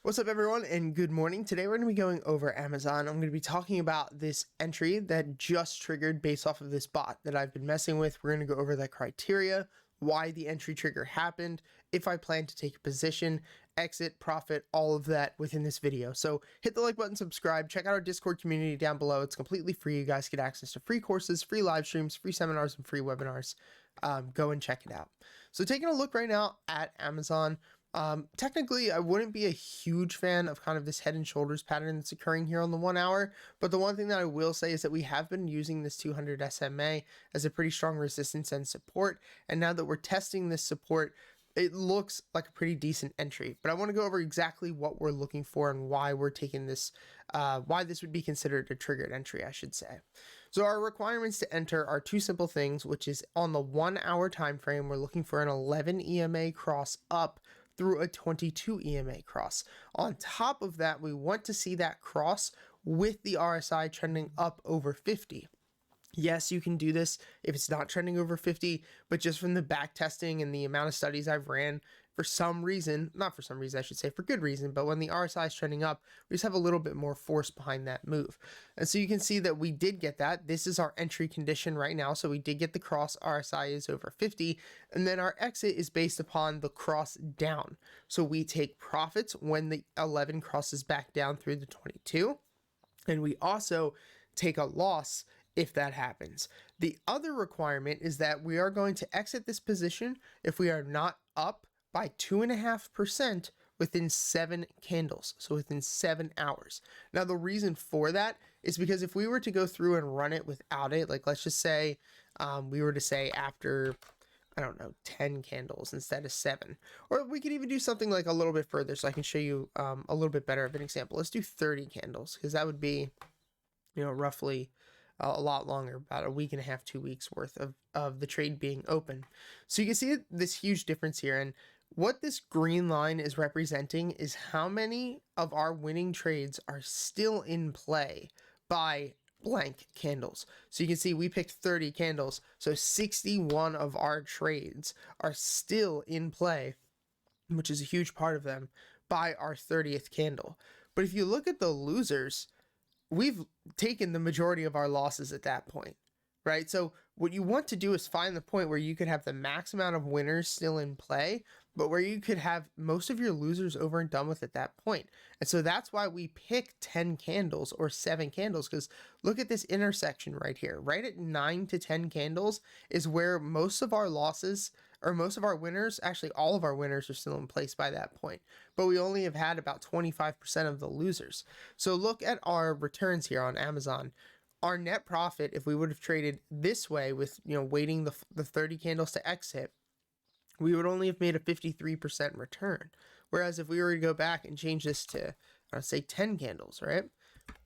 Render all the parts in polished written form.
What's up everyone and good morning. Today we're going to be going over Amzn. I'm going to be talking about this entry that just triggered based off of this bot that I've been messing with. We're going to go over the criteria, why the entry trigger happened, if I plan to take a position, exit, profit, all of that within this video. So hit the like button, subscribe, check out our Discord community down below. It's completely free. You guys get access to free courses, free live streams, free seminars, and free webinars. Go and check it out. So taking a look right now at Amzn. Technically, I wouldn't be a huge fan of kind of this head and shoulders pattern that's occurring here on the 1 hour, but the one thing that I will say is that we have been using this 200 SMA as a pretty strong resistance and support, and now that we're testing this support, it looks like a pretty decent entry. But I want to go over exactly what we're looking for and why we're taking this, why this would be considered a triggered entry, I should say. So our requirements to enter are two simple things, which is on the 1 hour time frame, we're looking for an 11 EMA cross up through a 22 EMA cross. On top of that, we want to see that cross with the RSI trending up over 50. Yes, you can do this if it's not trending over 50, but just from the back testing and the amount of studies I've ran, for some reason, not for some reason, I should say for good reason, but when the RSI is trending up, we just have a little bit more force behind that move. And so you can see that we did get that. This is our entry condition right now. So we did get the cross, RSI is over 50, and then our exit is based upon the cross down. So we take profits when the 11 crosses back down through the 22, and we also take a loss if that happens. The other requirement is that we are going to exit this position if we are not up by 2.5% within 7 candles, so within 7 hours. Now, the reason for that is because if we were to go through and run it without it, like let's just say we were to say after, I don't know, 10 candles instead of 7, or we could even do something like a little bit further so I can show you a little bit better of an example. Let's do 30 candles because that would be, you know, roughly a lot longer, about a week and a half, 2 weeks worth of the trade being open. So you can see this huge difference here. And what this green line is representing is how many of our winning trades are still in play by blank candles. So you can see we picked 30 candles. So 61 of our trades are still in play, which is a huge part of them, by our 30th candle. But if you look at the losers, we've taken the majority of our losses at that point, right? So what you want to do is find the point where you could have the max amount of winners still in play, but where you could have most of your losers over and done with at that point. And so that's why we pick 10 candles or 7 candles, because look at this intersection right here. Right at 9 to 10 candles is where most of our losses, or most of our winners, actually all of our winners, are still in place by that point. But we only have had about 25% of the losers. So look at our returns here on Amzn. Our net profit, if we would have traded this way with, you know, waiting the 30 candles to exit, we would only have made a 53% return. Whereas if we were to go back and change this to, say 10 candles, right?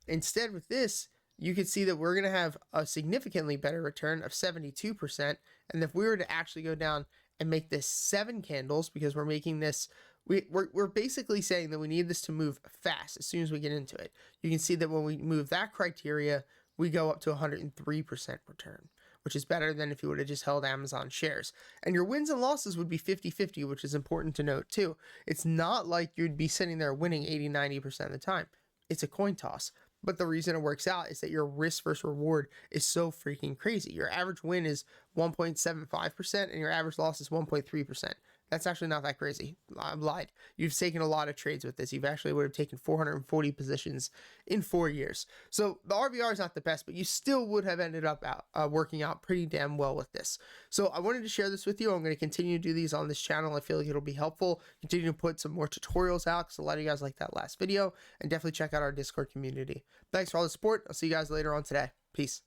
Instead with this, you can see that we're going to have a significantly better return of 72%. And if we were to actually go down and make this 7 candles, because we're making this, we're basically saying that we need this to move fast as soon as we get into it. You can see that when we move that criteria, we go up to 103% return, which is better than if you would have just held Amzn shares. And your wins and losses would be 50-50, which is important to note too. It's not like you'd be sitting there winning 80-90% of the time. It's a coin toss. But the reason it works out is that your risk versus reward is so freaking crazy. Your average win is 1.75% and your average loss is 1.3%. That's actually not that crazy. I lied. You've taken a lot of trades with this. You've actually would have taken 440 positions in 4 years. So the RVR is not the best, but you still would have ended up working out pretty damn well with this. So I wanted to share this with you. I'm going to continue to do these on this channel. I feel like it'll be helpful. Continue to put some more tutorials out because a lot of you guys like that last video, and definitely check out our Discord community. Thanks for all the support. I'll see you guys later on today. Peace.